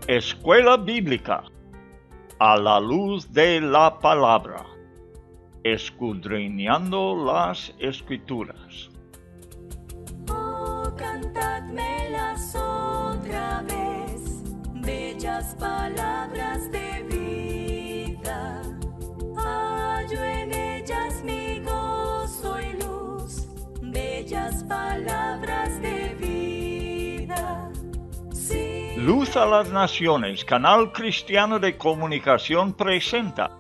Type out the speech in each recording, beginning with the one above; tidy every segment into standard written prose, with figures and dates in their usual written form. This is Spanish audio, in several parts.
Escuela Bíblica a la luz de la palabra, escudriñando las Escrituras. Oh, cantadmelas otra vez, bellas palabras de vida. Hallo en ellas mi gozo y luz, bellas palabras de vida. Sí. Luz a las Naciones, canal cristiano de comunicación, presenta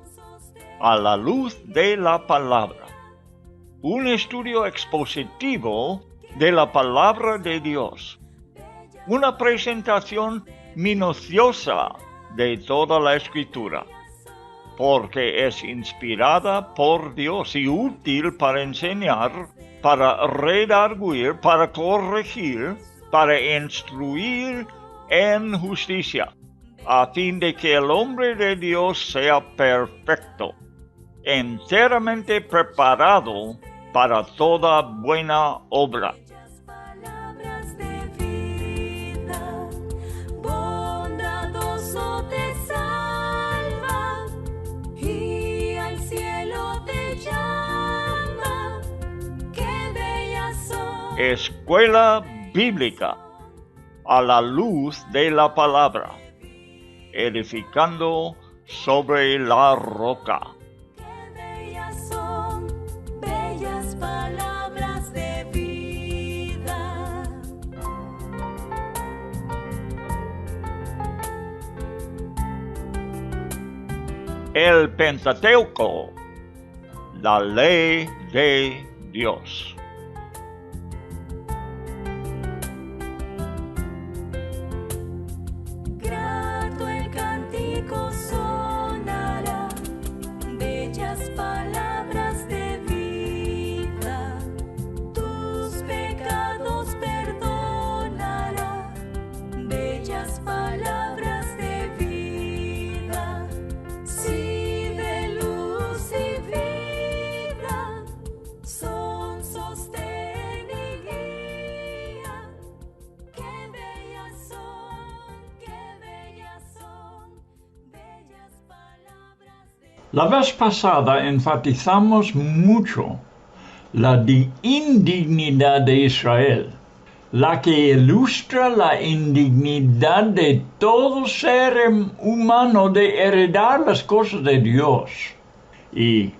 A la luz de la palabra, un estudio expositivo de la palabra de Dios, una presentación minuciosa de toda la Escritura, porque es inspirada por Dios y útil para enseñar, para redarguir, para corregir, para instruir en justicia, a fin de que el hombre de Dios sea perfecto, enteramente preparado para toda buena obra. Palabras de vida, bondadoso te salva y al cielo te llama. Qué bellas son. Escuela Bíblica a la luz de la palabra, edificando sobre la roca. Qué bellas son, bellas palabras de vida. El Pentateuco, la ley de Dios. Grato el cántico sonará, bellas palabras de vida. Tus pecados perdonará, bellas palabras de vida. Sí, de luz y vida, son sostén y guía. Qué bellas son, bellas palabras de La vez pasada enfatizamos mucho la indignidad de Israel, la que ilustra la indignidad de todo ser humano de heredar las cosas de Dios. Y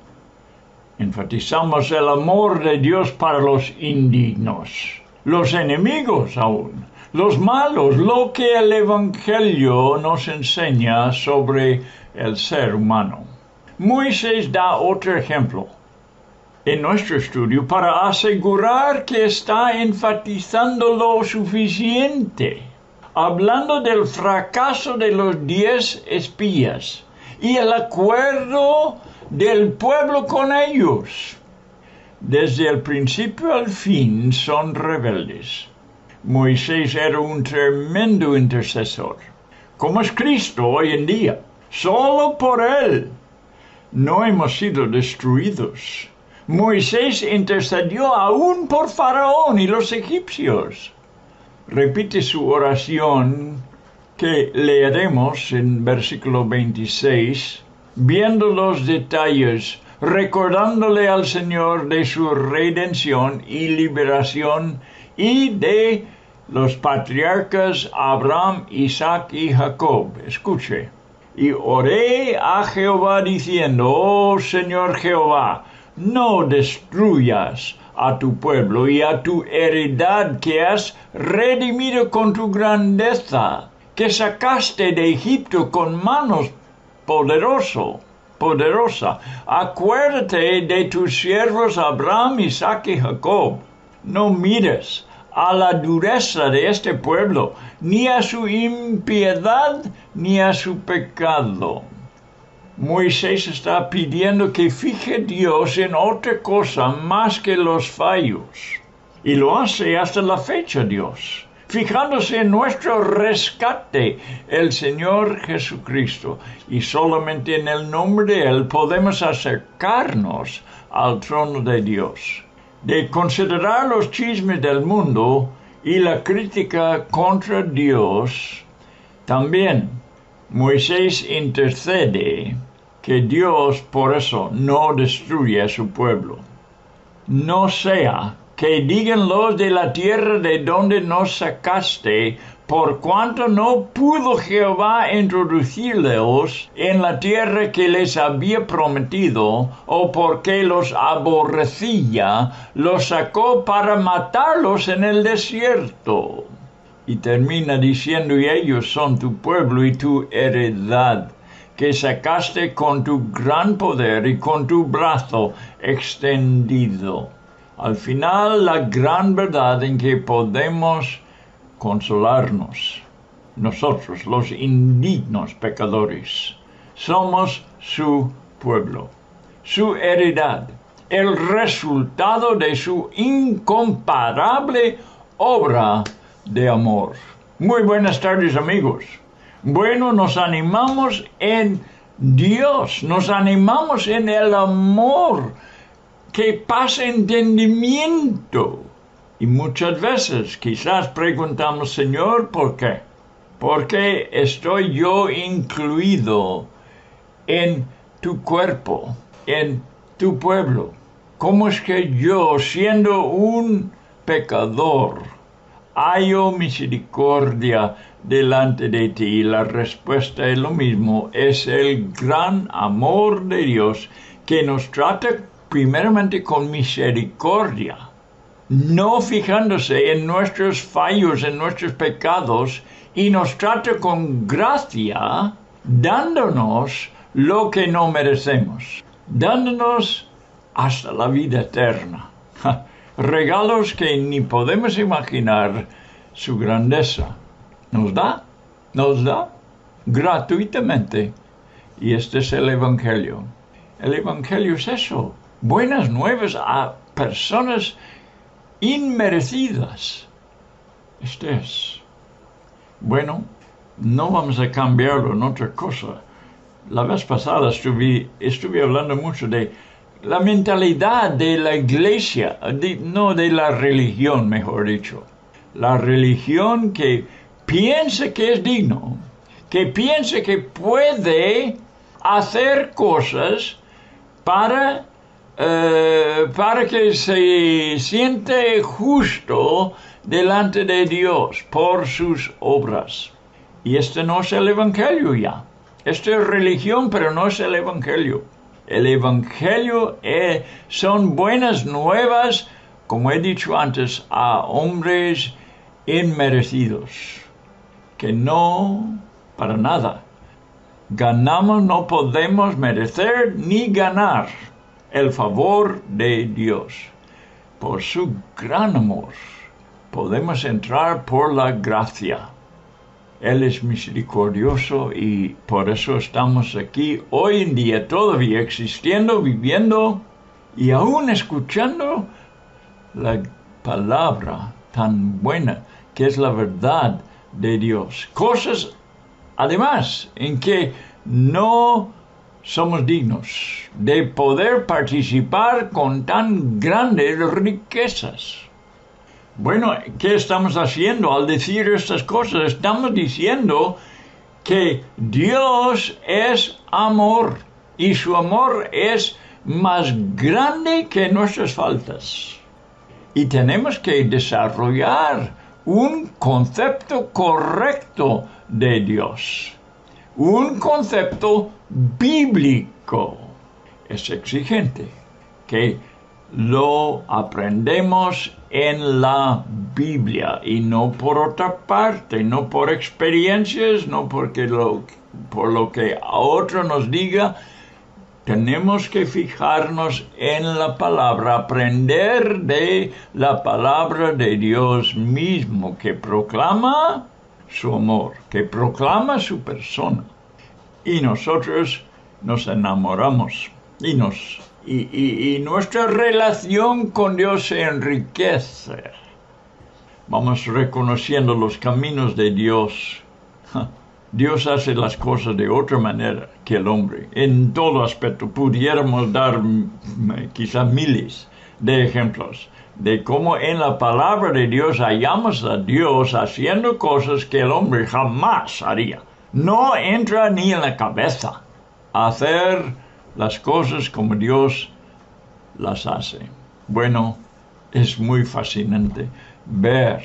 enfatizamos el amor de Dios para los indignos, los enemigos aún, los malos, lo que el Evangelio nos enseña sobre el ser humano. Moisés da otro ejemplo en nuestro estudio para asegurar que está enfatizando lo suficiente, hablando del fracaso de los 10 espías y el acuerdo del pueblo con ellos. Desde el principio al fin son rebeldes. Moisés era un tremendo intercesor, como es Cristo hoy en día. Solo por él no hemos sido destruidos. Moisés intercedió aún por Faraón y los egipcios. Repite su oración que leeremos en versículo 26, viendo los detalles, recordándole al Señor de su redención y liberación y de los patriarcas Abraham, Isaac y Jacob. Escuche. Y oré a Jehová diciendo, oh Señor Jehová, no destruyas a tu pueblo y a tu heredad que has redimido con tu grandeza, que sacaste de Egipto con manos poderosa. Acuérdate de tus siervos Abraham, Isaac y Jacob. No mires a la dureza de este pueblo, ni a su impiedad, ni a su pecado. Moisés está pidiendo que fije Dios en otra cosa más que los fallos. Y lo hace hasta la fecha Dios, fijándose en nuestro rescate, el Señor Jesucristo. Y solamente en el nombre de Él podemos acercarnos al trono de Dios. De considerar los chismes del mundo y la crítica contra Dios, también Moisés intercede que Dios por eso no destruya a su pueblo. No sea que digan los de la tierra de donde nos sacaste, por cuanto no pudo Jehová introducirlos en la tierra que les había prometido, o porque los aborrecía, los sacó para matarlos en el desierto. Y termina diciendo, y ellos son tu pueblo y tu heredad, que sacaste con tu gran poder y con tu brazo extendido. Al final, la gran verdad en que podemos consolarnos, nosotros, los indignos pecadores, somos su pueblo, su heredad, el resultado de su incomparable obra de amor. Muy buenas tardes, amigos. Bueno, nos animamos en Dios, nos animamos en el amor que pasa entendimiento. Y muchas veces quizás preguntamos, Señor, ¿por qué? ¿Por qué estoy yo incluido en tu cuerpo, en tu pueblo? ¿Cómo es que yo, siendo un pecador, hallo misericordia delante de ti? Y la respuesta es lo mismo, es el gran amor de Dios que nos trata primeramente con misericordia, no fijándose en nuestros fallos, en nuestros pecados, y nos trata con gracia, dándonos lo que no merecemos, dándonos hasta la vida eterna. Regalos que ni podemos imaginar su grandeza. Nos da gratuitamente. Y este es el Evangelio. El Evangelio es eso, buenas nuevas a personas inmerecidas. Este es. Bueno, no vamos a cambiarlo en otra cosa. La vez pasada estuve hablando mucho de la mentalidad de la iglesia, no de la religión, mejor dicho. La religión que piensa que es digno, que piensa que puede hacer cosas para que se siente justo delante de Dios por sus obras. Y este no es el Evangelio ya. Esto es religión, pero no es el Evangelio. El Evangelio son buenas nuevas, como he dicho antes, a hombres inmerecidos, que no, para nada, ganamos, no podemos merecer ni ganar el favor de Dios. Por su gran amor, podemos entrar por la gracia. Él es misericordioso y por eso estamos aquí hoy en día todavía existiendo, viviendo y aún escuchando la palabra tan buena que es la verdad de Dios. Cosas, además, en que no somos dignos de poder participar con tan grandes riquezas. Bueno, ¿qué estamos haciendo al decir estas cosas? Estamos diciendo que Dios es amor y su amor es más grande que nuestras faltas. Y tenemos que desarrollar un concepto correcto de Dios, un concepto bíblico. Es exigente que lo aprendemos en la Biblia y no por otra parte, no por experiencias, no por lo que a otro nos diga. Tenemos que fijarnos en la palabra, aprender de la palabra de Dios mismo, que proclama su amor, que proclama su persona. Y nosotros nos enamoramos y nuestra relación con Dios se enriquece. Vamos reconociendo los caminos de Dios. Dios hace las cosas de otra manera que el hombre. En todo aspecto pudiéramos dar quizá miles de ejemplos de cómo en la palabra de Dios hallamos a Dios haciendo cosas que el hombre jamás haría. no entra ni en la cabeza hacer las cosas como Dios las hace. Bueno, es muy fascinante ver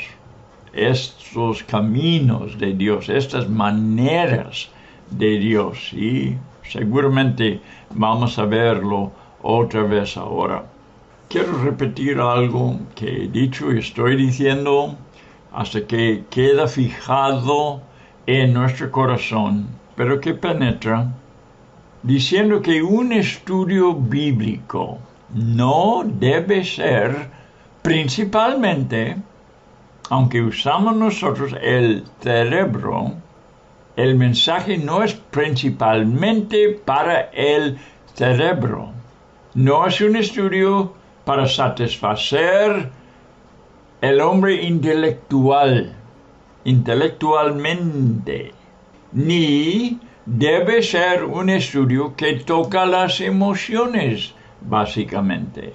estos caminos de Dios, estas maneras de Dios, y seguramente vamos a verlo otra vez ahora. Quiero repetir algo que he dicho y estoy diciendo hasta que queda fijado en nuestro corazón, pero que penetra, diciendo que un estudio bíblico no debe ser principalmente, aunque usamos nosotros el cerebro, el mensaje no es principalmente para el cerebro. No es un estudio para satisfacer el hombre intelectualmente, ni debe ser un estudio que toca las emociones, básicamente.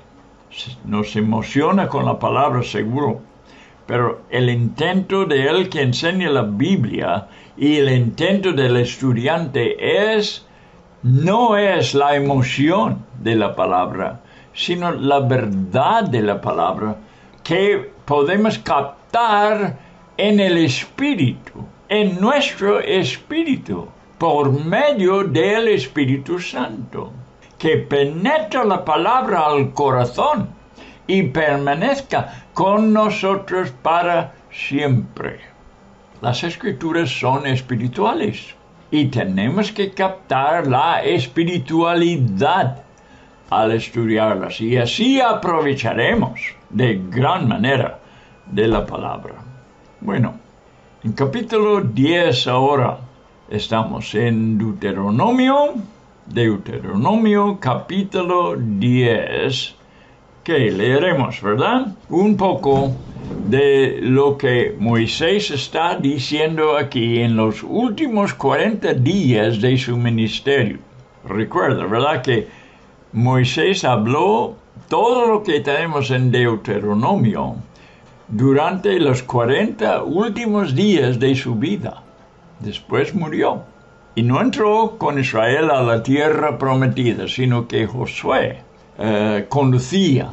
Nos emociona con la palabra seguro, pero el intento de él que enseña la Biblia y el intento del estudiante no es la emoción de la palabra, sino la verdad de la palabra que podemos captar en el Espíritu, en nuestro Espíritu, por medio del Espíritu Santo, que penetra la palabra al corazón y permanezca con nosotros para siempre. Las Escrituras son espirituales y tenemos que captar la espiritualidad al estudiarlas, y así aprovecharemos de gran manera de la palabra. Bueno, en capítulo 10 ahora estamos en Deuteronomio capítulo 10, que leeremos, ¿verdad? Un poco de lo que Moisés está diciendo aquí en los últimos 40 días de su ministerio. Recuerda, ¿verdad?, que Moisés habló todo lo que tenemos en Deuteronomio durante los 40 últimos días de su vida. Después murió y no entró con Israel a la tierra prometida, sino que Josué conducía,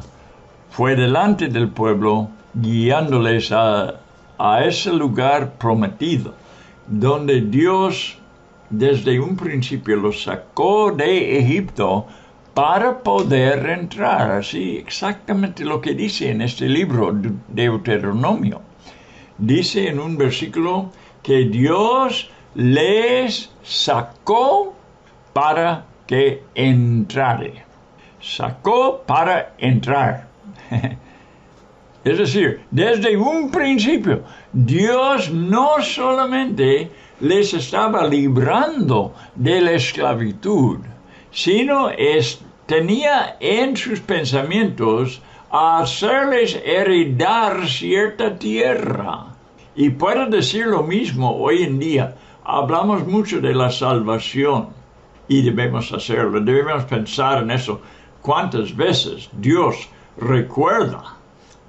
fue delante del pueblo, guiándoles a ese lugar prometido, donde Dios desde un principio los sacó de Egipto para poder entrar. Así exactamente lo que dice en este libro de Deuteronomio. Dice en un versículo que Dios les sacó para que entrare. Sacó para entrar. Es decir, desde un principio, Dios no solamente les estaba librando de la esclavitud, sino tenía en sus pensamientos hacerles heredar cierta tierra. Y puedo decir lo mismo hoy en día. Hablamos mucho de la salvación y debemos hacerlo, debemos pensar en eso. ¿Cuántas veces Dios recuerda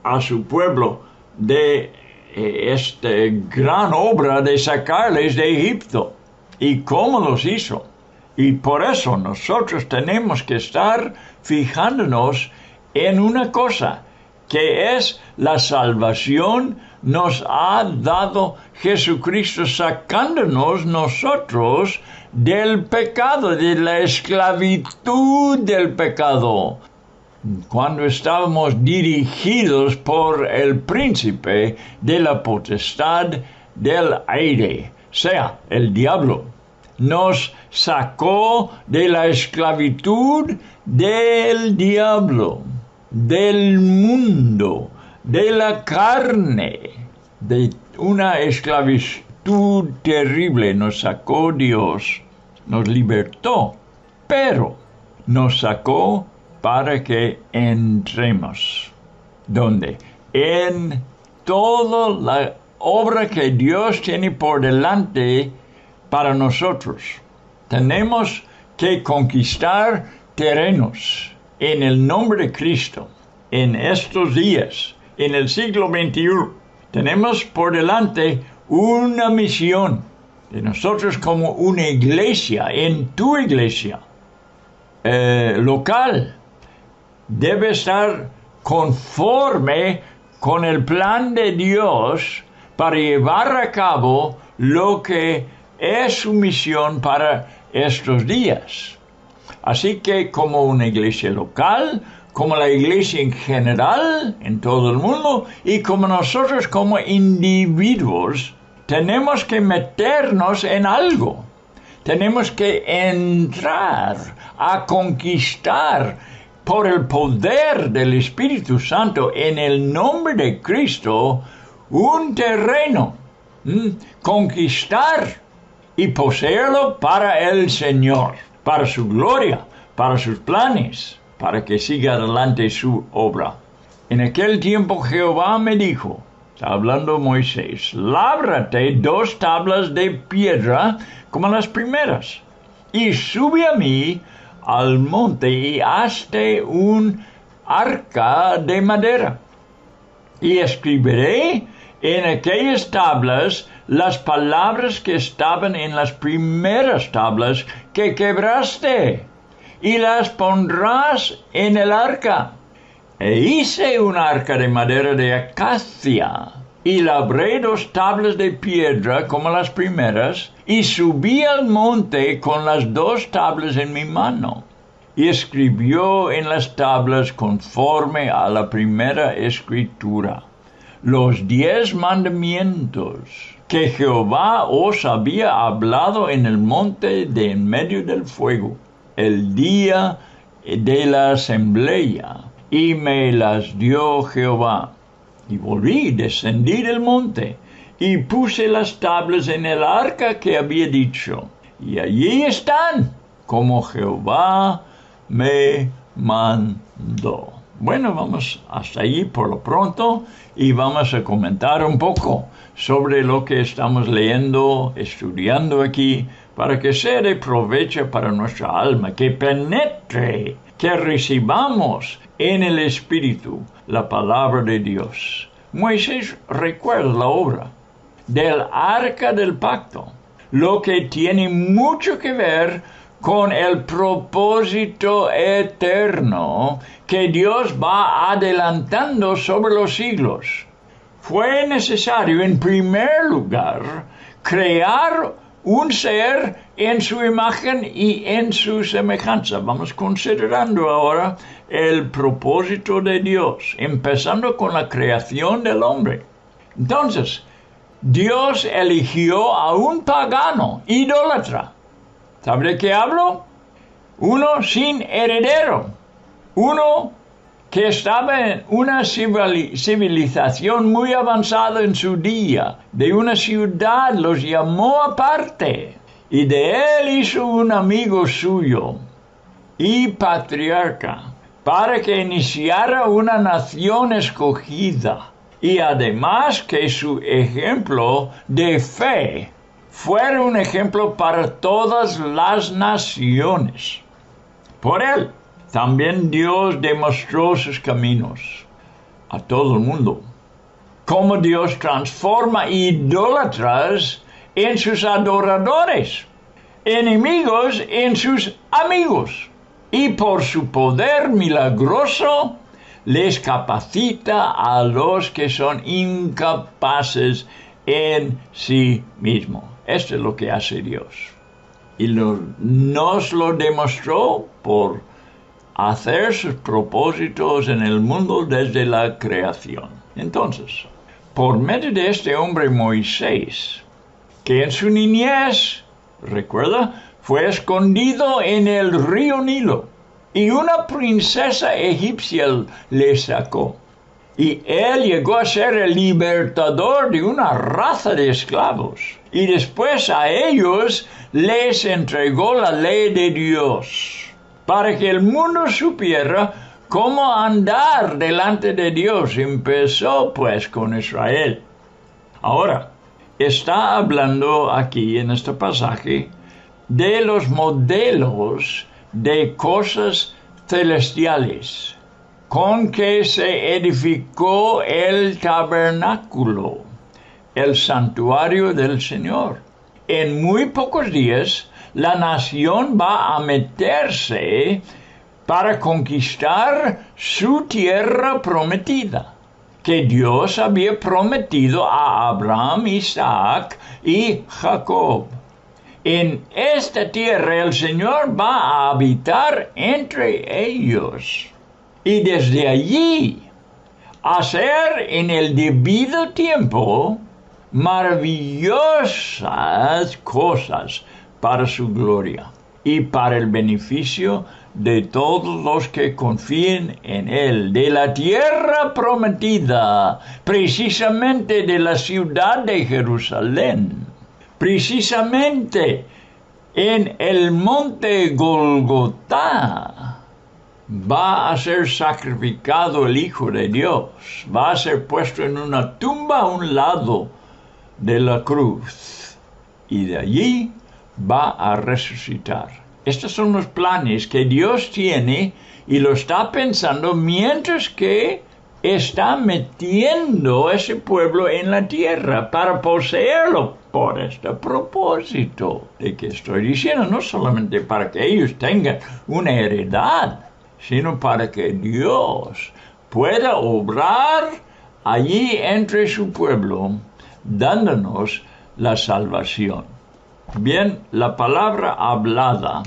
a su pueblo de esta gran obra de sacarles de Egipto y cómo los hizo? Y por eso nosotros tenemos que estar fijándonos en una cosa, que es la salvación nos ha dado Jesucristo, sacándonos nosotros del pecado, de la esclavitud del pecado, cuando estábamos dirigidos por el príncipe de la potestad del aire, sea el diablo. Nos sacó de la esclavitud del diablo, del mundo, de la carne, de una esclavitud terrible. Nos sacó Dios, nos libertó, pero nos sacó para que entremos. ¿Dónde? En toda la obra que Dios tiene por delante para nosotros. Tenemos que conquistar terrenos en el nombre de Cristo en estos días, en el siglo XXI. Tenemos por delante una misión de nosotros como una iglesia, en tu iglesia local, debe estar conforme con el plan de Dios para llevar a cabo lo que es su misión para estos días. Así que como una iglesia local, como la iglesia en general, en todo el mundo, y como nosotros como individuos, tenemos que meternos en algo. Tenemos que entrar a conquistar por el poder del Espíritu Santo en el nombre de Cristo un terreno, conquistar y poseerlo para el Señor, para su gloria, para sus planes, para que siga adelante su obra. En aquel tiempo Jehová me dijo, está hablando Moisés, lábrate 2 tablas de piedra como las primeras, y sube a mí al monte y hazte un arca de madera. Y escribiré en aquellas tablas las palabras que estaban en las primeras tablas que quebraste, y las pondrás en el arca. E hice un arca de madera de acacia, y labré 2 tablas de piedra como las primeras, y subí al monte con las 2 tablas en mi mano. Y escribió en las tablas conforme a la primera escritura los 10 mandamientos que Jehová os había hablado en el monte de en medio del fuego, el día de la asamblea, y me las dio Jehová. Y volví, descendí del monte, y puse las tablas en el arca que había dicho, y allí están, como Jehová me mandó. Bueno, vamos hasta allí por lo pronto, y vamos a comentar un poco sobre lo que estamos leyendo, estudiando aquí, para que sea de provecho para nuestra alma, que penetre, que recibamos en el Espíritu la palabra de Dios. Moisés recuerda la obra del arca del pacto, lo que tiene mucho que ver con el propósito eterno que Dios va adelantando sobre los siglos. Fue necesario, en primer lugar, crear un ser en su imagen y en su semejanza. Vamos considerando ahora el propósito de Dios, empezando con la creación del hombre. Entonces, Dios eligió a un pagano, idólatra. ¿Sabe de qué hablo? Uno sin heredero, uno que estaba en una civilización muy avanzada en su día, de una ciudad, los llamó aparte, y de él hizo un amigo suyo y patriarca, para que iniciara una nación escogida, y además que su ejemplo de fe fuera un ejemplo para todas las naciones. Por él, también Dios demostró sus caminos a todo el mundo. Cómo Dios transforma idólatras en sus adoradores, enemigos en sus amigos. Y por su poder milagroso, les capacita a los que son incapaces en sí mismos. Esto es lo que hace Dios. Y nos lo demostró por hacer sus propósitos en el mundo desde la creación. Entonces, por medio de este hombre Moisés, que en su niñez, recuerda, fue escondido en el río Nilo, y una princesa egipcia le sacó. Y él llegó a ser el libertador de una raza de esclavos. Y después a ellos les entregó la ley de Dios, para que el mundo supiera cómo andar delante de Dios. Empezó pues con Israel. Ahora, está hablando aquí en este pasaje de los modelos de cosas celestiales con que se edificó el tabernáculo, el santuario del Señor. en muy pocos días la nación va a meterse para conquistar su tierra prometida, que Dios había prometido a Abraham, Isaac y Jacob. En esta tierra el Señor va a habitar entre ellos y desde allí hacer en el debido tiempo maravillosas cosas para su gloria y para el beneficio de todos los que confíen en Él, de la tierra prometida, precisamente de la ciudad de Jerusalén, precisamente en el monte Golgotá. Va a ser sacrificado el Hijo de Dios, va a ser puesto en una tumba a un lado de la cruz y de allí va a resucitar. Estos son los planes que Dios tiene y lo está pensando mientras que está metiendo ese pueblo en la tierra para poseerlo por este propósito de que estoy diciendo, no solamente para que ellos tengan una heredad, sino para que Dios pueda obrar allí entre su pueblo, dándonos la salvación. Bien, la palabra hablada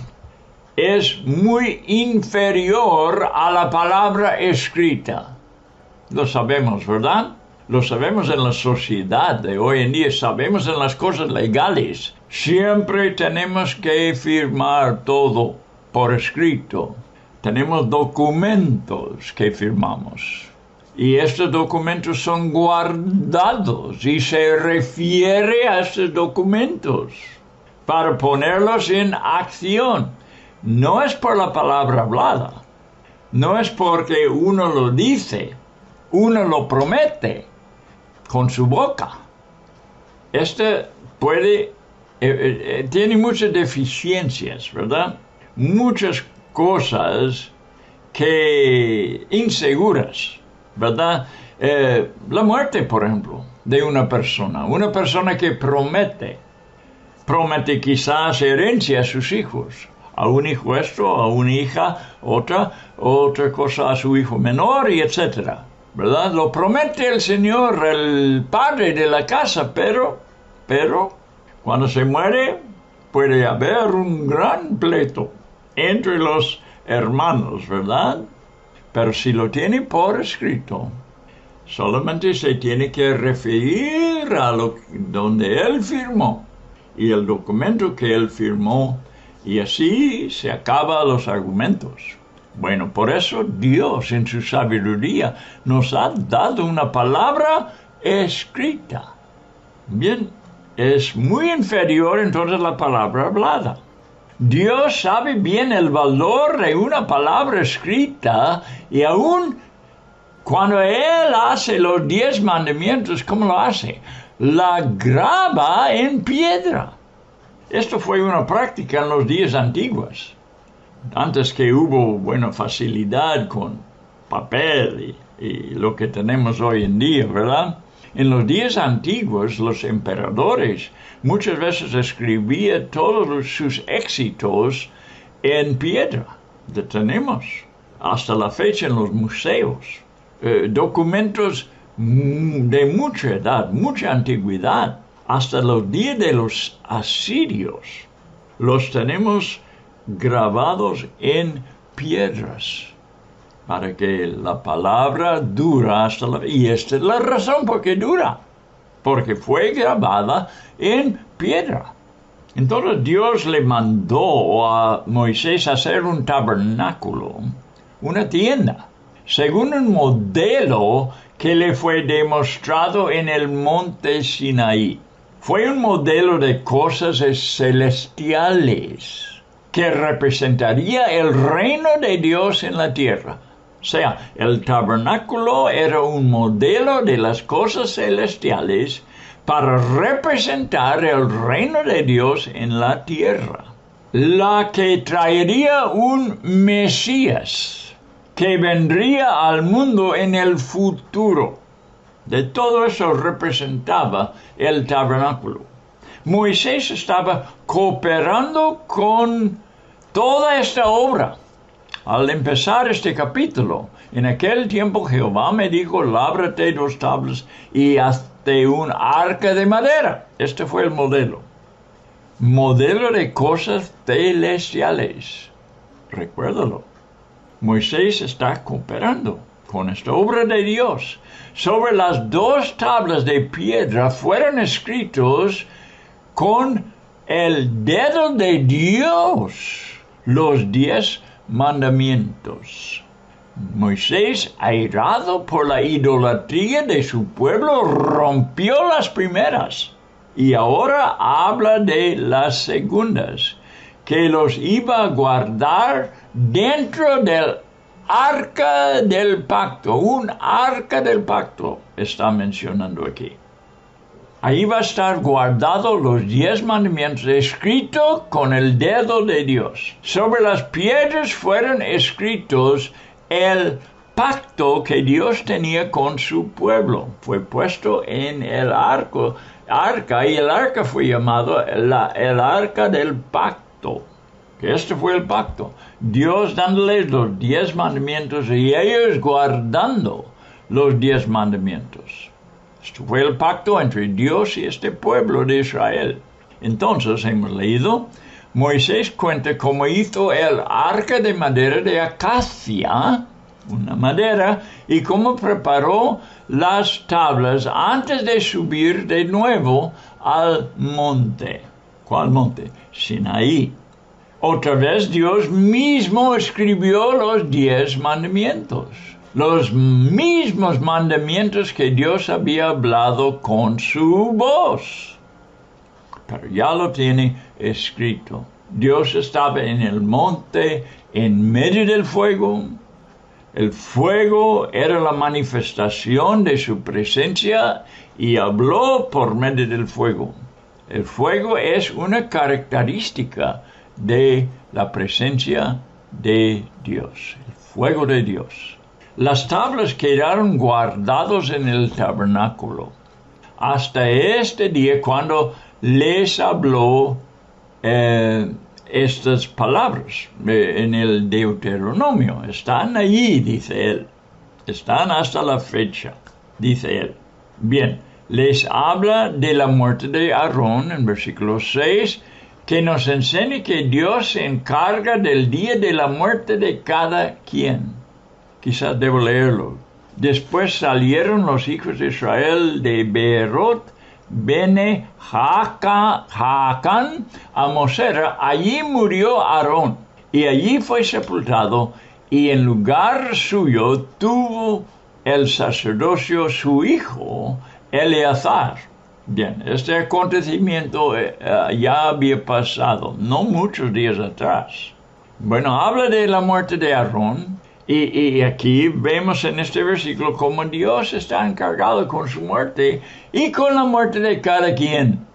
es muy inferior a la palabra escrita. Lo sabemos, ¿verdad? Lo sabemos en la sociedad de hoy en día, sabemos en las cosas legales. Siempre tenemos que firmar todo por escrito. Tenemos documentos que firmamos. Y estos documentos son guardados y se refiere a estos documentos para ponerlos en acción. No es por la palabra hablada, no es porque uno lo dice, uno lo promete con su boca. Tiene muchas deficiencias, ¿verdad? Muchas cosas que inseguras, ¿verdad? La muerte, por ejemplo, de una persona que promete quizás herencia a sus hijos, a un hijo esto, a una hija otra cosa a su hijo menor y etcétera, ¿verdad? Lo promete el Señor, el padre de la casa, pero cuando se muere puede haber un gran pleito entre los hermanos, ¿verdad? Pero si lo tiene por escrito, solamente se tiene que referir a donde él firmó y el documento que él firmó, y así se acaban los argumentos. Bueno, por eso Dios en su sabiduría nos ha dado una palabra escrita. Bien, es muy inferior entonces la palabra hablada. Dios sabe bien el valor de una palabra escrita y aún cuando Él hace los 10 mandamientos, ¿cómo lo hace? La graba en piedra. Esto fue una práctica en los días antiguos. Antes que hubo, facilidad con papel y lo que tenemos hoy en día, ¿verdad? En los días antiguos, los emperadores muchas veces escribían todos sus éxitos en piedra. Lo tenemos hasta la fecha en los museos. Documentos de mucha edad, mucha antigüedad, hasta los días de los asirios. Los tenemos grabados en piedras para que la palabra dura hasta y esta es la razón por qué dura, porque fue grabada en piedra. Entonces Dios le mandó a Moisés hacer un tabernáculo, una tienda, según un modelo que le fue demostrado en el monte Sinaí. Fue un modelo de cosas celestiales que representaría el reino de Dios en la tierra. O sea, el tabernáculo era un modelo de las cosas celestiales para representar el reino de Dios en la tierra. La que traería un Mesías que vendría al mundo en el futuro. De todo eso representaba el tabernáculo. Moisés estaba cooperando con toda esta obra. Al empezar este capítulo, en aquel tiempo Jehová me dijo, lábrate 2 tablas y hazte un arca de madera. Este fue el modelo. Modelo de cosas celestiales. Recuérdalo. Moisés está cooperando con esta obra de Dios. Sobre las 2 tablas de piedra fueron escritos con el dedo de Dios los 10 mandamientos. Moisés, airado por la idolatría de su pueblo, rompió las primeras y ahora habla de las segundas, que los iba a guardar dentro del arca del pacto. Un arca del pacto está mencionando aquí. Ahí va a estar guardado los 10 mandamientos, escrito con el dedo de Dios. Sobre las piedras fueron escritos el pacto que Dios tenía con su pueblo. Fue puesto en el arca, y el arca fue llamado el arca del pacto. Este fue el pacto. Dios dándoles los 10 mandamientos y ellos guardando los 10 mandamientos. Esto fue el pacto entre Dios y este pueblo de Israel. Entonces hemos leído, Moisés cuenta cómo hizo el arca de madera de acacia, una madera, y cómo preparó las tablas antes de subir de nuevo al monte. ¿Cuál monte? Sinaí. Otra vez Dios mismo escribió los 10 mandamientos. Los mismos mandamientos que Dios había hablado con su voz. Pero ya lo tiene escrito. Dios estaba en el monte, en medio del fuego. El fuego era la manifestación de su presencia y habló por medio del fuego. El fuego es una característica de la presencia de Dios, el fuego de Dios. Las tablas quedaron guardadas en el tabernáculo hasta este día cuando les habló estas palabras en el Deuteronomio. Están allí, dice él. Están hasta la fecha, dice él. Bien, les habla de la muerte de Aarón en versículo 6, que nos enseña que Dios se encarga del día de la muerte de cada quien. Quizás debo leerlo. Después salieron los hijos de Israel de Beerot, Bene Jaacan, a Mosera. Allí murió Aarón, y allí fue sepultado, y en lugar suyo tuvo el sacerdocio su hijo, Eleazar. Bien, este acontecimiento ya había pasado, no muchos días atrás. Bueno, habla de la muerte de Aarón, y aquí vemos en este versículo cómo Dios está encargado con su muerte y con la muerte de cada quien.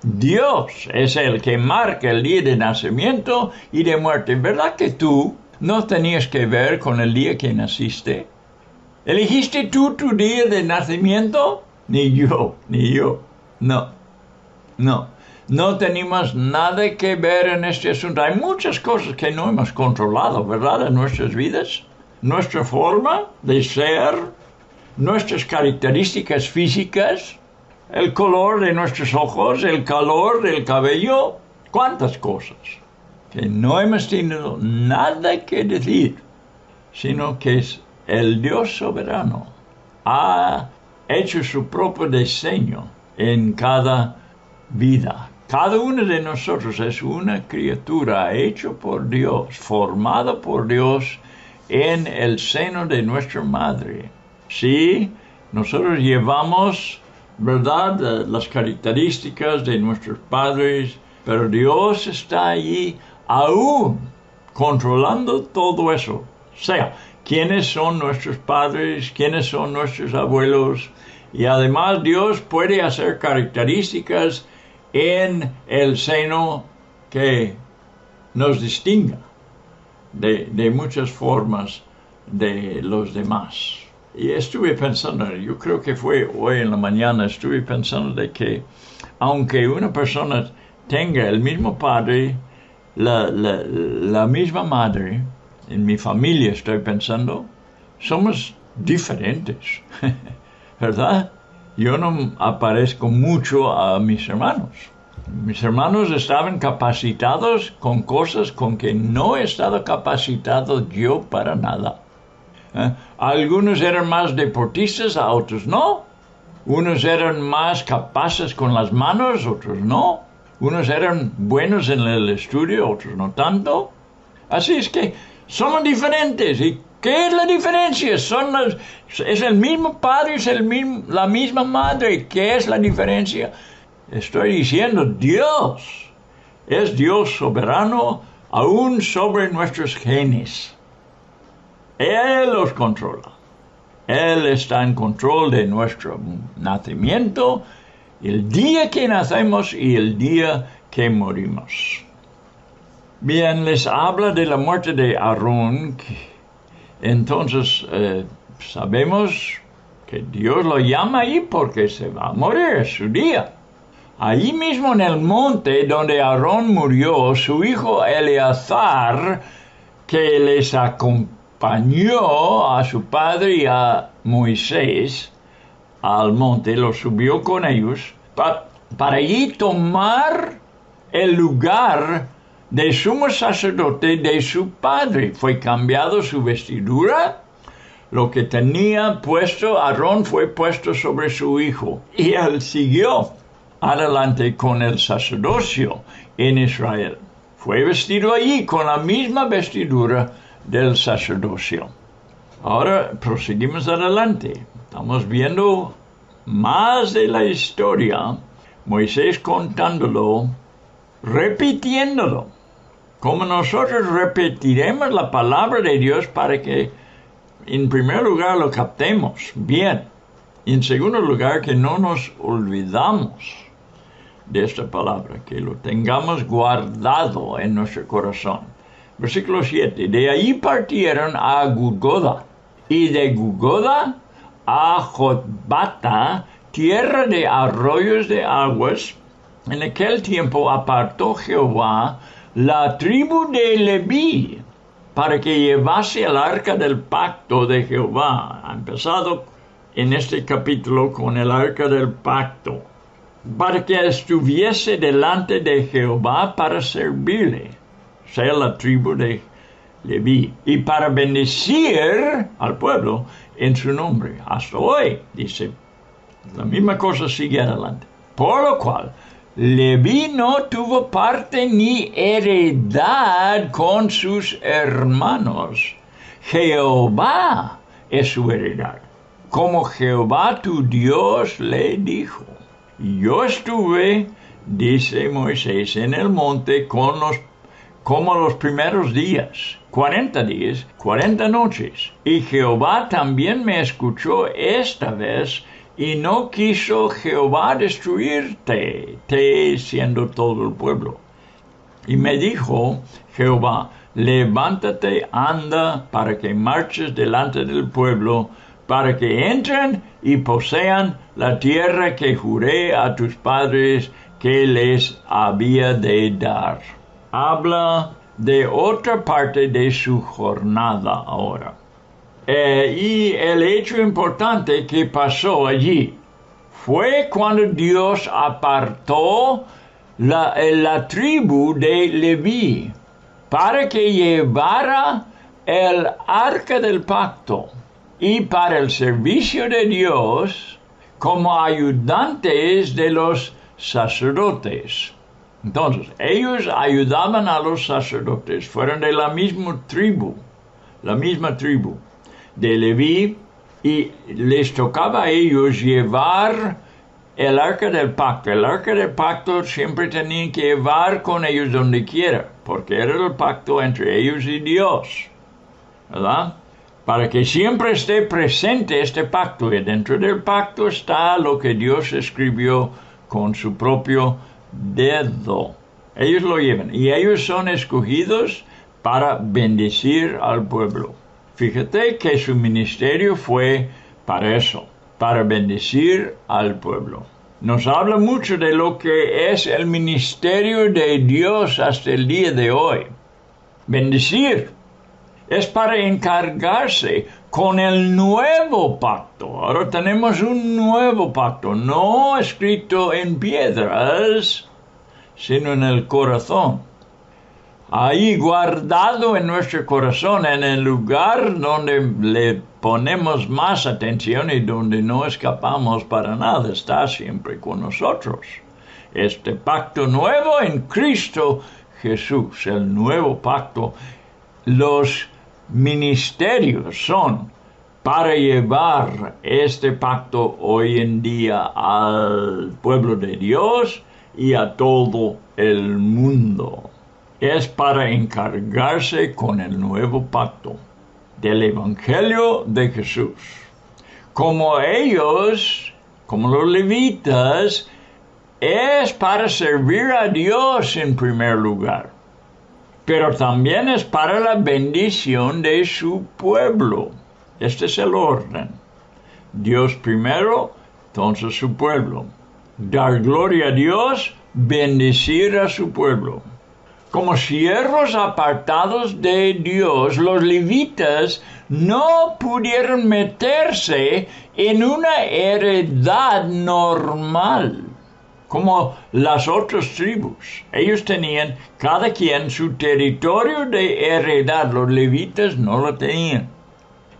Dios es el que marca el día de nacimiento y de muerte. ¿Verdad que tú no tenías que ver con el día que naciste? ¿Elegiste tú tu día de nacimiento? Ni yo. No tenemos nada que ver en este asunto. Hay muchas cosas que no hemos controlado, ¿verdad? En nuestras vidas. Nuestra forma de ser, nuestras características físicas, el color de nuestros ojos, el calor del cabello, cuántas cosas que no hemos tenido nada que decir, sino que es el Dios soberano ha hecho su propio diseño en cada vida. Cada uno de nosotros es una criatura hecha por Dios, formada por Dios en el seno de nuestra madre. Sí, nosotros llevamos, ¿verdad?, las características de nuestros padres, pero Dios está allí aún controlando todo eso. O sea, quiénes son nuestros padres, quiénes son nuestros abuelos, y además Dios puede hacer características en el seno que nos distinga de muchas formas de los demás. Y estuve pensando, yo creo que fue hoy en la mañana, estuve pensando de que aunque una persona tenga el mismo padre, la misma madre, en mi familia estoy pensando, somos diferentes, ¿verdad? Yo no aparezco mucho a mis hermanos. Mis hermanos estaban capacitados con cosas con que no he estado capacitado yo para nada. Algunos eran más deportistas, a otros no. Unos eran más capaces con las manos, otros no. Unos eran buenos en el estudio, otros no tanto. Así es que somos diferentes. ¿Y qué es la diferencia? Es el mismo padre, es la misma madre. ¿Qué es la diferencia? Estoy diciendo Dios. Es Dios soberano aún sobre nuestros genes. Él los controla. Él está en control de nuestro nacimiento, el día que nacemos y el día que morimos. Bien, les habla de la muerte de Aarón. Entonces, sabemos que Dios lo llama ahí porque se va a morir, es su día. Ahí mismo en el monte donde Aarón murió, su hijo Eleazar, que les acompañó a su padre y a Moisés al monte, lo subió con ellos para allí tomar el lugar de sumo sacerdote de su padre. Fue cambiado su vestidura, lo que tenía puesto Aarón fue puesto sobre su hijo, y él siguió adelante con el sacerdocio en Israel. Fue vestido allí con la misma vestidura del sacerdocio. Ahora proseguimos adelante. Estamos viendo más de la historia, Moisés contándolo, repitiéndolo, como nosotros repetiremos la palabra de Dios para que en primer lugar lo captemos bien, y en segundo lugar que no nos olvidamos de esta palabra, que lo tengamos guardado en nuestro corazón. Versículo 7. De ahí partieron a Gudgoda, y de Gudgoda a Jotbata, tierra de arroyos de aguas. En aquel tiempo apartó Jehová la tribu de Leví para que llevase el arca del pacto de Jehová. Ha empezado en este capítulo con el arca del pacto, para que estuviese delante de Jehová para servirle, sea la tribu de Leví, y para bendecir al pueblo en su nombre. Hasta hoy, dice, la misma cosa sigue adelante. Por lo cual, Leví no tuvo parte ni heredad con sus hermanos. Jehová es su heredad, como Jehová tu Dios le dijo. Yo estuve, dice Moisés, en el monte como los primeros días, 40 días, 40 noches. Y Jehová también me escuchó esta vez, y no quiso Jehová destruirte, siendo todo el pueblo. Y me dijo Jehová, levántate, anda, para que marches delante del pueblo, para que entren y posean la tierra que juré a tus padres que les había de dar. Habla de otra parte de su jornada ahora. Y el hecho importante que pasó allí fue cuando Dios apartó la tribu de Leví para que llevara el arca del pacto y para el servicio de Dios como ayudantes de los sacerdotes. Entonces, ellos ayudaban a los sacerdotes, fueron de la misma tribu de Leví, y les tocaba a ellos llevar el arca del pacto. El arca del pacto siempre tenían que llevar con ellos donde quiera, porque era el pacto entre ellos y Dios, ¿verdad? Para que siempre esté presente este pacto, y dentro del pacto está lo que Dios escribió con su propio dedo. Ellos lo llevan, y ellos son escogidos para bendecir al pueblo. Fíjate que su ministerio fue para eso, para bendecir al pueblo. Nos habla mucho de lo que es el ministerio de Dios hasta el día de hoy. Bendecir es para encargarse con el nuevo pacto. Ahora tenemos un nuevo pacto, no escrito en piedras, sino en el corazón. Ahí guardado en nuestro corazón, en el lugar donde le ponemos más atención y donde no escapamos para nada, está siempre con nosotros. Este pacto nuevo en Cristo Jesús, el nuevo pacto. Los ministerios son para llevar este pacto hoy en día al pueblo de Dios y a todo el mundo. Es para encargarse con el nuevo pacto del Evangelio de Jesús. Como ellos, como los levitas, es para servir a Dios en primer lugar, pero también es para la bendición de su pueblo. Este es el orden. Dios primero, entonces su pueblo. Dar gloria a Dios, bendecir a su pueblo. Como siervos apartados de Dios, los levitas no pudieron meterse en una heredad normal, como las otras tribus. Ellos tenían cada quien su territorio de heredad, los levitas no lo tenían.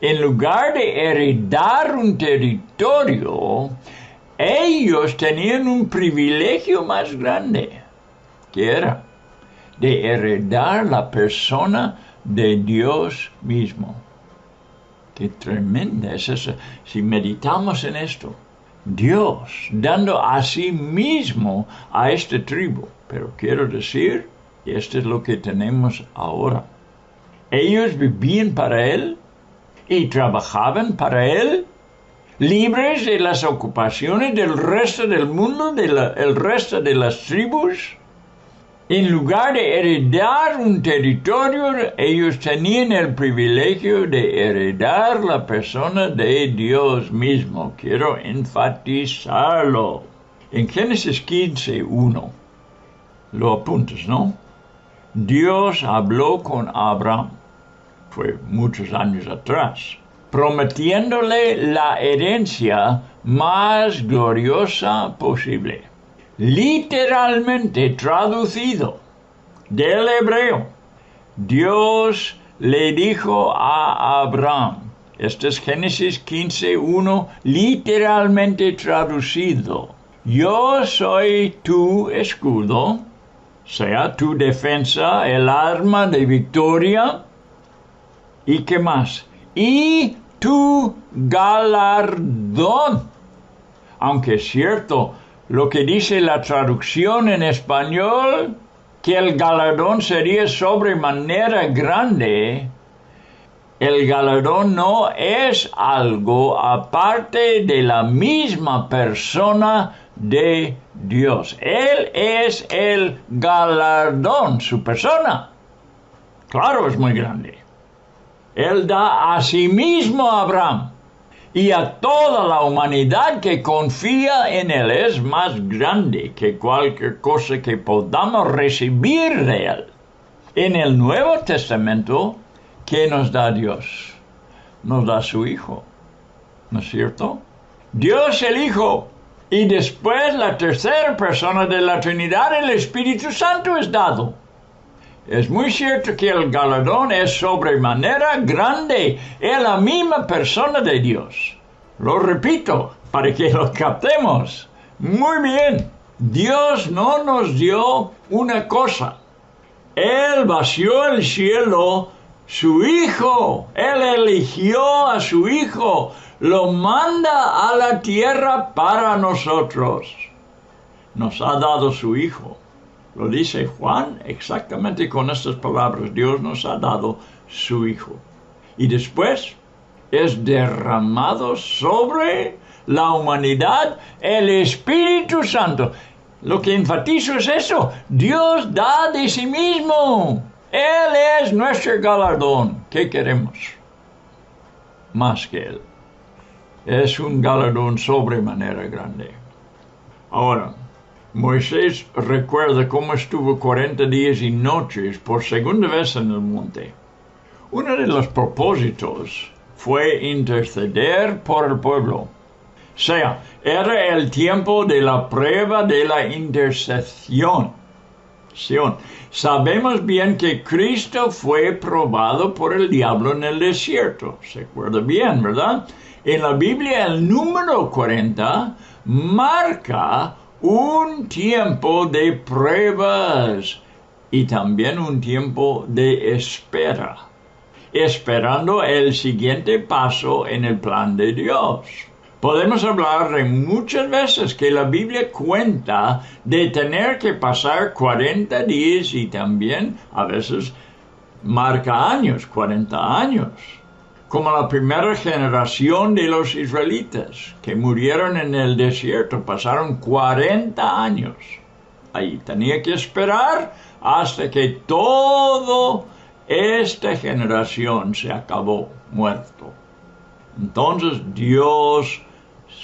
En lugar de heredar un territorio, ellos tenían un privilegio más grande, que era de heredar la persona de Dios mismo. Qué tremenda es eso. Si meditamos en esto, Dios dando a sí mismo a esta tribu. Pero quiero decir, y esto es lo que tenemos ahora. Ellos vivían para Él y trabajaban para Él, libres de las ocupaciones del resto del mundo, el resto de las tribus. En lugar de heredar un territorio, ellos tenían el privilegio de heredar la persona de Dios mismo. Quiero enfatizarlo. En Génesis 15:1, lo apuntas, ¿no? Dios habló con Abraham, fue muchos años atrás, prometiéndole la herencia más gloriosa posible. Literalmente traducido del hebreo, Dios le dijo a Abraham, este es Génesis 15:1, literalmente traducido: yo soy tu escudo, sea tu defensa, el arma de victoria, ¿y qué más? Y tu galardón. Aunque es cierto, lo que dice la traducción en español, que el galardón sería sobremanera grande, el galardón no es algo aparte de la misma persona de Dios. Él es el galardón, su persona. Claro, es muy grande. Él da a sí mismo a Abraham y a toda la humanidad que confía en Él. Es más grande que cualquier cosa que podamos recibir de Él. En el Nuevo Testamento, ¿qué nos da Dios? Nos da su Hijo, ¿no es cierto? Dios el Hijo, y después la tercera persona de la Trinidad, el Espíritu Santo, es dado. Es muy cierto que el galardón es sobremanera grande, es la misma persona de Dios. Lo repito, para que lo captemos. Muy bien, Dios no nos dio una cosa. Él vació el cielo, su Hijo, Él eligió a su Hijo, lo manda a la tierra para nosotros. Nos ha dado su Hijo. Lo dice Juan exactamente con estas palabras: Dios nos ha dado su Hijo. Y después es derramado sobre la humanidad el Espíritu Santo. Lo que enfatizo es eso: Dios da de sí mismo. Él es nuestro galardón. ¿Qué queremos? Más que Él. es un galardón sobremanera grande. Ahora, Moisés recuerda cómo estuvo 40 días y noches por segunda vez en el monte. Uno de los propósitos fue interceder por el pueblo. O sea, era el tiempo de la prueba de la intercesión. Sabemos bien que Cristo fue probado por el diablo en el desierto. ¿Se acuerda bien, verdad? En la Biblia el número 40 marca un tiempo de pruebas y también un tiempo de espera, esperando el siguiente paso en el plan de Dios. Podemos hablar de muchas veces que la Biblia cuenta de tener que pasar 40 días y también a veces marca años, 40 años. Como la primera generación de los israelitas que murieron en el desierto, pasaron 40 años. Ahí tenía que esperar hasta que toda esta generación se acabó muerto. Entonces Dios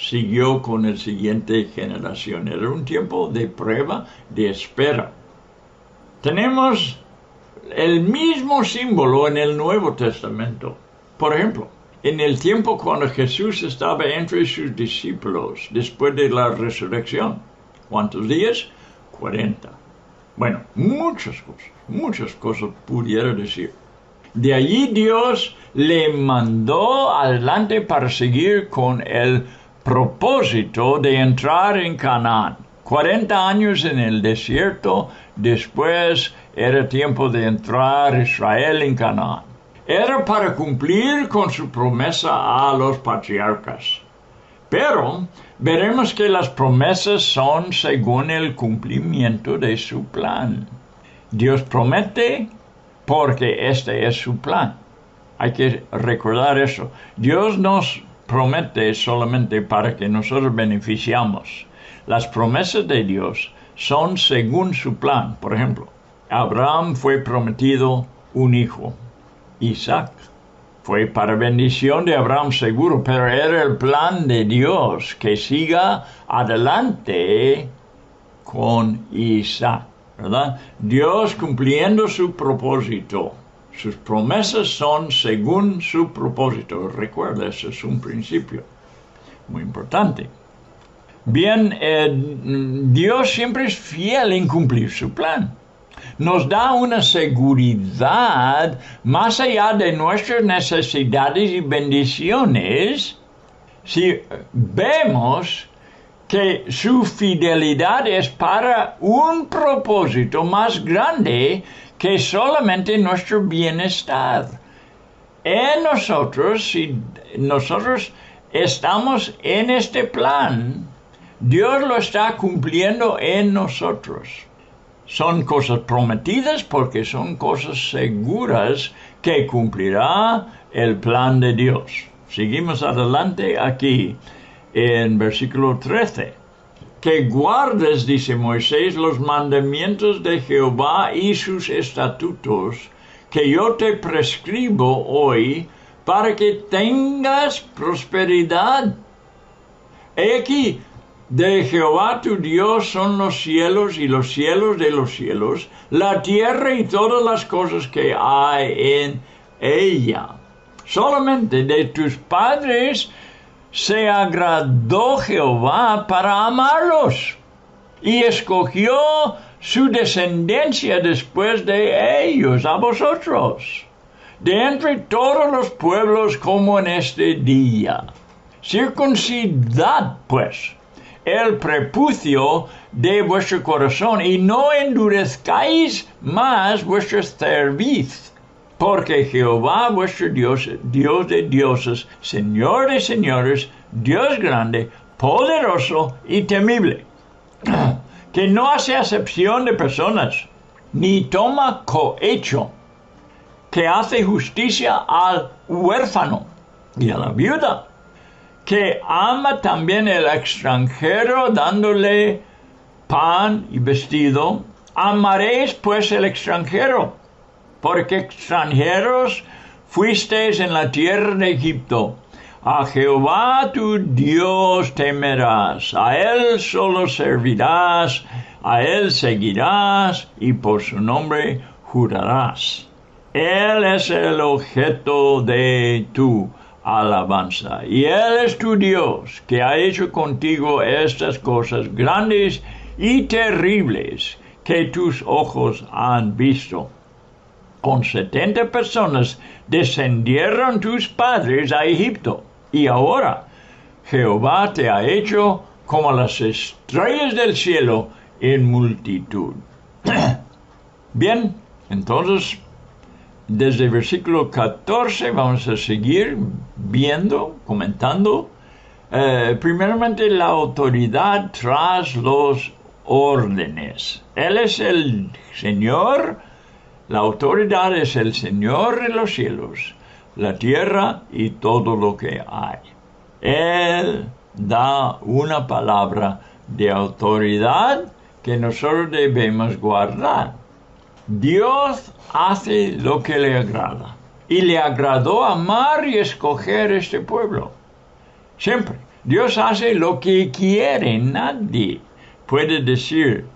siguió con la siguiente generación. Era un tiempo de prueba, de espera. Tenemos el mismo símbolo en el Nuevo Testamento. Por ejemplo, en el tiempo cuando Jesús estaba entre sus discípulos, después de la resurrección, ¿cuántos días? 40. Bueno, muchas cosas pudiera decir. De allí Dios le mandó adelante para seguir con el propósito de entrar en Canaán. 40 años en el desierto, después era tiempo de entrar Israel en Canaán. Era para cumplir con su promesa a los patriarcas. Pero veremos que las promesas son según el cumplimiento de su plan. Dios promete porque este es su plan. Hay que recordar eso. Dios nos promete solamente para que nosotros beneficiamos. Las promesas de Dios son según su plan. Por ejemplo, a Abraham fue prometido un hijo, Isaac. Fue para bendición de Abraham seguro, pero era el plan de Dios que siga adelante con Isaac, ¿verdad? Dios cumpliendo su propósito. Sus promesas son según su propósito. Recuerda, ese es un principio muy importante. Bien, Dios siempre es fiel en cumplir su plan. Nos da una seguridad más allá de nuestras necesidades y bendiciones si vemos que su fidelidad es para un propósito más grande que solamente nuestro bienestar. En nosotros, si nosotros estamos en este plan, Dios lo está cumpliendo en nosotros. Son cosas prometidas porque son cosas seguras que cumplirá el plan de Dios. Seguimos adelante aquí en versículo 13. Que guardes, dice Moisés, los mandamientos de Jehová y sus estatutos que yo te prescribo hoy para que tengas prosperidad. He aquí, de Jehová tu Dios son los cielos y los cielos de los cielos, la tierra y todas las cosas que hay en ella. Solamente de tus padres se agradó Jehová para amarlos y escogió su descendencia después de ellos, a vosotros, de entre todos los pueblos como en este día. Circuncidad, pues, el prepucio de vuestro corazón y no endurezcáis más vuestra cerviz, porque Jehová vuestro Dios, Dios de dioses, Señor de señores, Dios grande, poderoso y temible, que no hace acepción de personas, ni toma cohecho, que hace justicia al huérfano y a la viuda, que ama también el extranjero dándole pan y vestido. Amaréis pues el extranjero, porque extranjeros fuisteis en la tierra de Egipto. A Jehová tu Dios temerás, a Él solo servirás, a Él seguirás y por su nombre jurarás. Él es el objeto de tu alabanza y Él es tu Dios que ha hecho contigo estas cosas grandes y terribles que tus ojos han visto. Con 70 personas descendieron tus padres a Egipto, y ahora Jehová te ha hecho como las estrellas del cielo en multitud. Bien, entonces, desde el versículo 14 vamos a seguir viendo, comentando, primeramente la autoridad tras los órdenes. Él es el Señor. La autoridad es el Señor de los cielos, la tierra y todo lo que hay. Él da una palabra de autoridad que nosotros debemos guardar. Dios hace lo que le agrada y le agradó amar y escoger este pueblo. Siempre. Dios hace lo que quiere. Nadie puede decir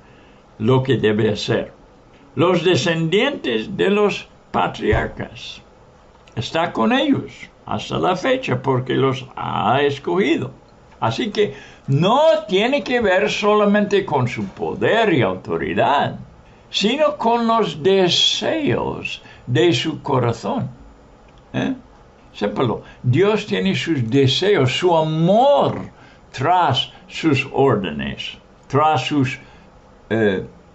lo que debe hacer. Los descendientes de los patriarcas está con ellos hasta la fecha porque los ha escogido. Así que no tiene que ver solamente con su poder y autoridad, sino con los deseos de su corazón. Sépalo, Dios tiene sus deseos, su amor tras sus órdenes, tras sus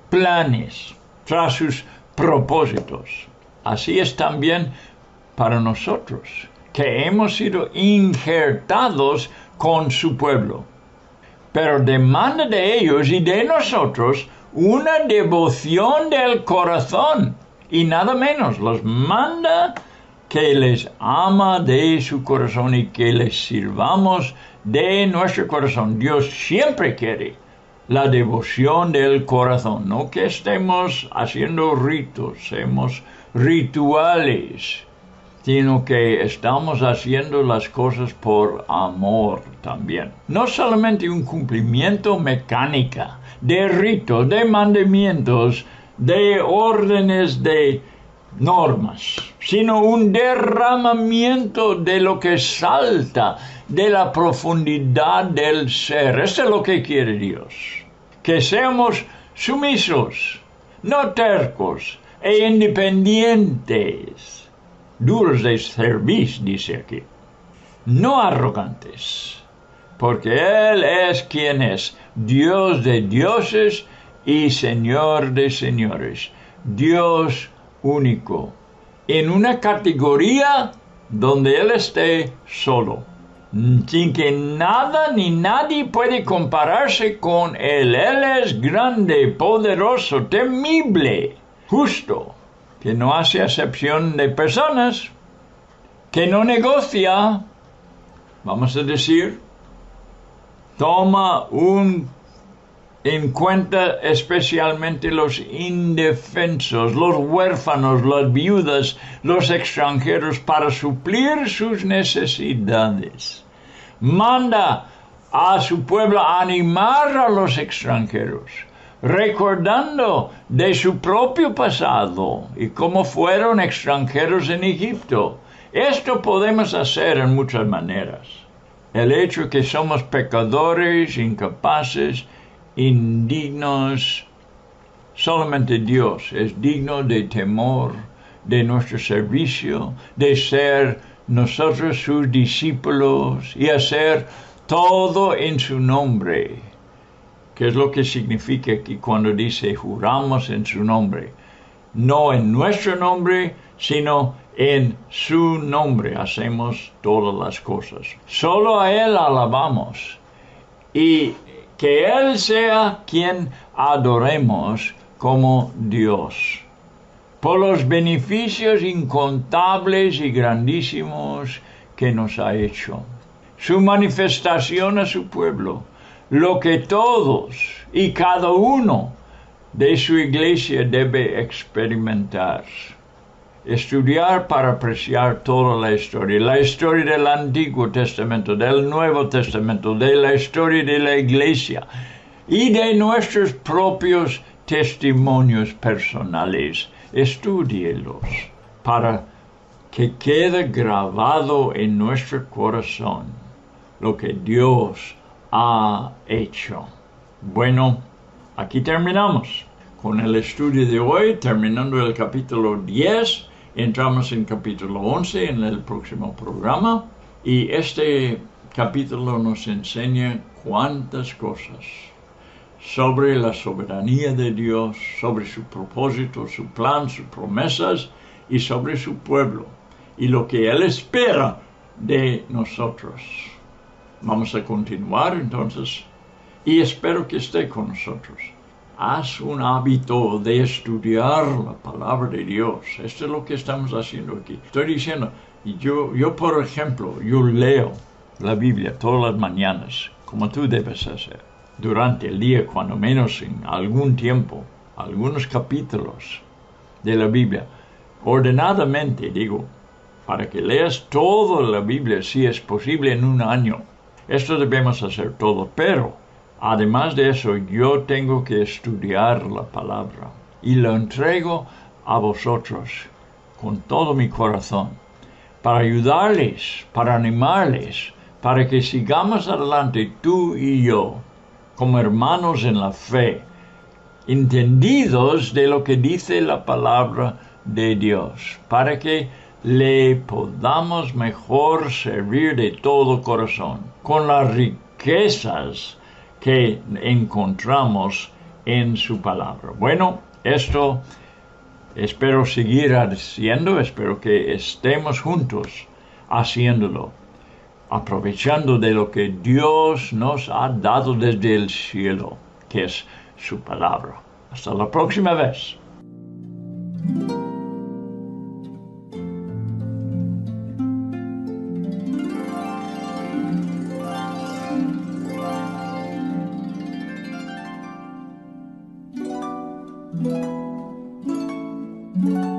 planes, tras sus propósitos. Así es también para nosotros, que hemos sido injertados con su pueblo. Pero demanda de ellos y de nosotros una devoción del corazón, y nada menos, los manda que les ama de su corazón y que les sirvamos de nuestro corazón. Dios siempre quiere la devoción del corazón, no que estemos haciendo ritos, hacemos rituales, sino que estamos haciendo las cosas por amor también. No solamente un cumplimiento mecánico de ritos, de mandamientos, de órdenes, de normas, sino un derramamiento de lo que salta de la profundidad del ser. Eso es lo que quiere Dios. Que seamos sumisos, no tercos e independientes, duros de servir, dice aquí, no arrogantes, porque Él es quien es, Dios de dioses y Señor de señores, Dios único, en una categoría donde Él esté solo, sin que nada ni nadie puede compararse con Él. Él es grande, poderoso, temible, justo, que no hace acepción de personas, que no negocia, vamos a decir, toma en cuenta especialmente los indefensos, los huérfanos, las viudas, los extranjeros para suplir sus necesidades. Manda a su pueblo a animar a los extranjeros, recordando de su propio pasado y cómo fueron extranjeros en Egipto. Esto podemos hacer en muchas maneras. El hecho que somos pecadores, incapaces, indignos, solamente Dios es digno de temor, de nuestro servicio, de ser nosotros sus discípulos y hacer todo en su nombre, que es lo que significa aquí cuando dice juramos en su nombre, no en nuestro nombre, sino en su nombre hacemos todas las cosas. Solo a Él alabamos y que Él sea quien adoremos como Dios, por los beneficios incontables y grandísimos que nos ha hecho. Su manifestación a su pueblo, lo que todos y cada uno de su iglesia debe experimentar. Estudiar para apreciar toda la historia del Antiguo Testamento, del Nuevo Testamento, de la historia de la Iglesia y de nuestros propios testimonios personales. Estúdielos para que quede grabado en nuestro corazón lo que Dios ha hecho. Bueno, aquí terminamos con el estudio de hoy, terminando el capítulo 10. Entramos en capítulo 11 en el próximo programa. Y este capítulo nos enseña cuántas cosas sobre la soberanía de Dios, sobre su propósito, su plan, sus promesas y sobre su pueblo y lo que Él espera de nosotros. Vamos a continuar entonces y espero que esté con nosotros. Haz un hábito de estudiar la palabra de Dios. Esto es lo que estamos haciendo aquí. Estoy diciendo, yo por ejemplo, yo leo la Biblia todas las mañanas, como tú debes hacer. Durante el día, cuando menos en algún tiempo, algunos capítulos de la Biblia, ordenadamente, digo, para que leas toda la Biblia, si es posible, en un año. Esto debemos hacer todo, pero además de eso, yo tengo que estudiar la palabra y lo entrego a vosotros con todo mi corazón, para ayudarles, para animarles, para que sigamos adelante tú y yo, como hermanos en la fe, entendidos de lo que dice la palabra de Dios, para que le podamos mejor servir de todo corazón, con las riquezas que encontramos en su palabra. Bueno, esto espero seguir haciendo, espero que estemos juntos haciéndolo, aprovechando de lo que Dios nos ha dado desde el cielo, que es su palabra. Hasta la próxima vez. Thank you.